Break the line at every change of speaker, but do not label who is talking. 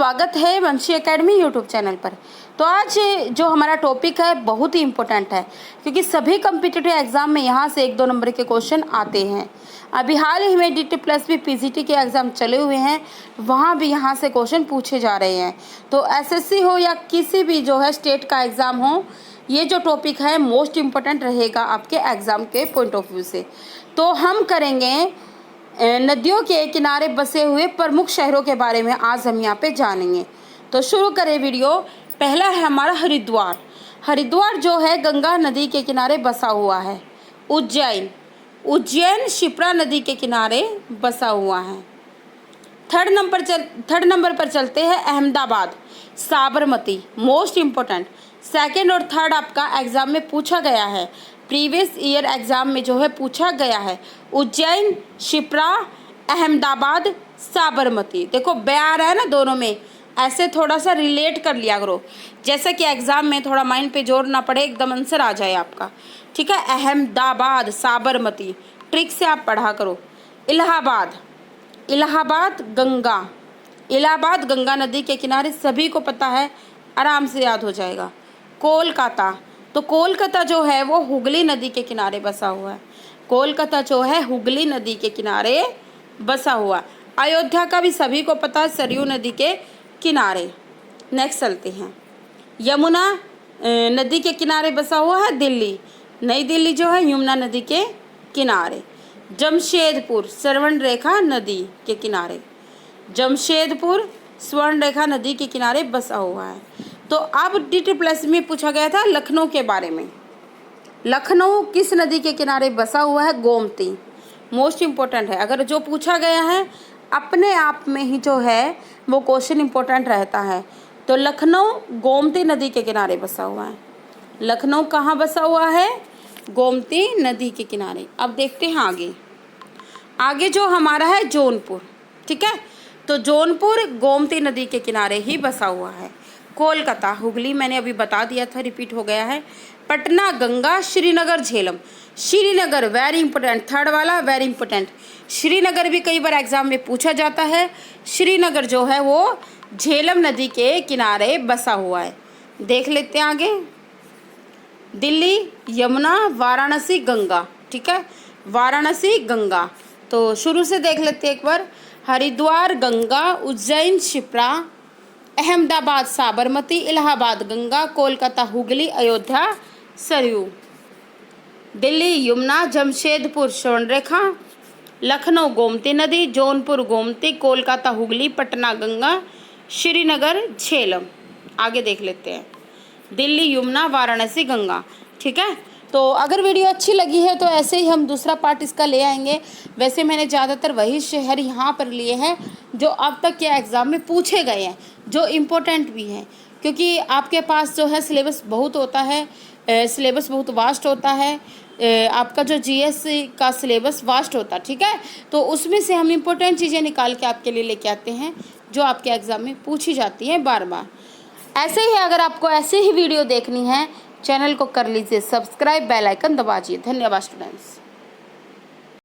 स्वागत है वंशी academy YouTube channel पर। तो आज जो हमारा टॉपिक है बहुत ही इम्पोर्टेंट है, क्योंकि सभी कम्पिटिटिव एग्ज़ाम में यहाँ से 1-2 नंबर के क्वेश्चन आते हैं। अभी हाल ही में DT प्लस भी PGT के एग्ज़ाम चले हुए हैं, वहाँ भी यहाँ से क्वेश्चन पूछे जा रहे हैं। तो SSC हो या किसी भी जो है स्टेट का एग्ज़ाम हो, ये जो टॉपिक है मोस्ट इम्पोर्टेंट रहेगा आपके एग्ज़ाम के पॉइंट ऑफ व्यू से। तो हम करेंगे नदियों के किनारे बसे हुए प्रमुख शहरों के बारे में आज हम यहाँ पे जानेंगे। तो शुरू करें वीडियो। पहला है हमारा हरिद्वार। हरिद्वार जो है गंगा नदी के किनारे बसा हुआ है। उज्जैन शिप्रा नदी के किनारे बसा हुआ है। थर्ड नंबर पर चलते हैं Ahmedabad, Sabarmati, most important. Second और थर्ड आपका एग्ज़ाम में पूछा गया है, प्रीवियस ईयर एग्ज़ाम में जो है पूछा गया है। उज्जैन, शिप्रा, अहमदाबाद, साबरमती। देखो बयार है ना दोनों में, ऐसे थोड़ा सा रिलेट कर लिया करो, जैसे कि एग्ज़ाम में थोड़ा माइंड पे जोर ना पड़े, एकदम आंसर आ जाए आपका। ठीक है, अहमदाबाद, साबरमती, ट्रिक से आप पढ़ा करो। इलाहाबाद गंगा, इलाहाबाद गंगा नदी के किनारे, सभी को पता है, आराम से याद हो जाएगा। कोलकाता, तो कोलकाता जो है वो हुगली नदी के किनारे बसा हुआ है। कोलकाता जो है हुगली नदी के किनारे बसा हुआ। अयोध्या का भी सभी को पता है, सरयू नदी के किनारे। नेक्स्ट चलते हैं, यमुना नदी के किनारे बसा हुआ है दिल्ली। नई दिल्ली जो है यमुना नदी के किनारे। जमशेदपुर स्वर्णरेखा नदी के किनारे, जमशेदपुर स्वर्णरेखा नदी के किनारे बसा हुआ है। तो अब DT प्लस में पूछा गया था लखनऊ के बारे में। लखनऊ किस नदी के किनारे बसा हुआ है? गोमती, मोस्ट इम्पोर्टेंट है। अगर जो पूछा गया है अपने आप में ही जो है वो क्वेश्चन इम्पोर्टेंट रहता है। तो लखनऊ गोमती नदी के किनारे बसा हुआ है। लखनऊ कहाँ बसा हुआ है? गोमती नदी के किनारे। अब देखते हैं आगे जो हमारा है जौनपुर। ठीक है, तो जौनपुर गोमती नदी के किनारे ही बसा हुआ है। कोलकाता हुगली मैंने अभी बता दिया था, रिपीट हो गया है। Patna Ganga, Srinagar Jhelum. Srinagar very important, third वाला वेरी इंपॉर्टेंट। श्रीनगर भी कई बार एग्जाम में पूछा जाता है। श्रीनगर जो है वो झेलम नदी के किनारे बसा हुआ है। देख लेते हैं आगे। दिल्ली यमुना, वाराणसी गंगा। ठीक है, वाराणसी गंगा। तो शुरू से देख लेते हैं एक बार। हरिद्वार गंगा, उज्जैन शिप्रा, अहमदाबाद साबरमती, इलाहाबाद गंगा, कोलकाता हुगली, अयोध्या सरयू, दिल्ली यमुना, जमशेदपुर स्वर्णरेखा, लखनऊ गोमती नदी, जौनपुर गोमती, कोलकाता हुगली, पटना गंगा, श्रीनगर झेलम। आगे देख लेते हैं, दिल्ली यमुना, वाराणसी गंगा। ठीक है, तो अगर वीडियो अच्छी लगी है तो ऐसे ही हम दूसरा पार्ट इसका ले आएंगे। वैसे मैंने ज़्यादातर वही शहर यहाँ पर लिए हैं जो अब तक के एग्ज़ाम में पूछे गए हैं, जो इम्पोर्टेंट भी हैं, क्योंकि आपके पास जो है सिलेबस बहुत होता है, सिलेबस बहुत वास्ट होता है। आपका जो GS का सिलेबस वास्ट होता है। ठीक है, तो उसमें से हम इम्पोर्टेंट चीज़ें निकाल के आपके लिए लेके आते हैं, जो आपके एग्ज़ाम में पूछी जाती हैं बार बार। ऐसे ही अगर आपको ऐसे ही वीडियो देखनी है, चैनल को कर लीजिए सब्सक्राइब, बेल आइकन दबाइए। धन्यवाद स्टूडेंट्स।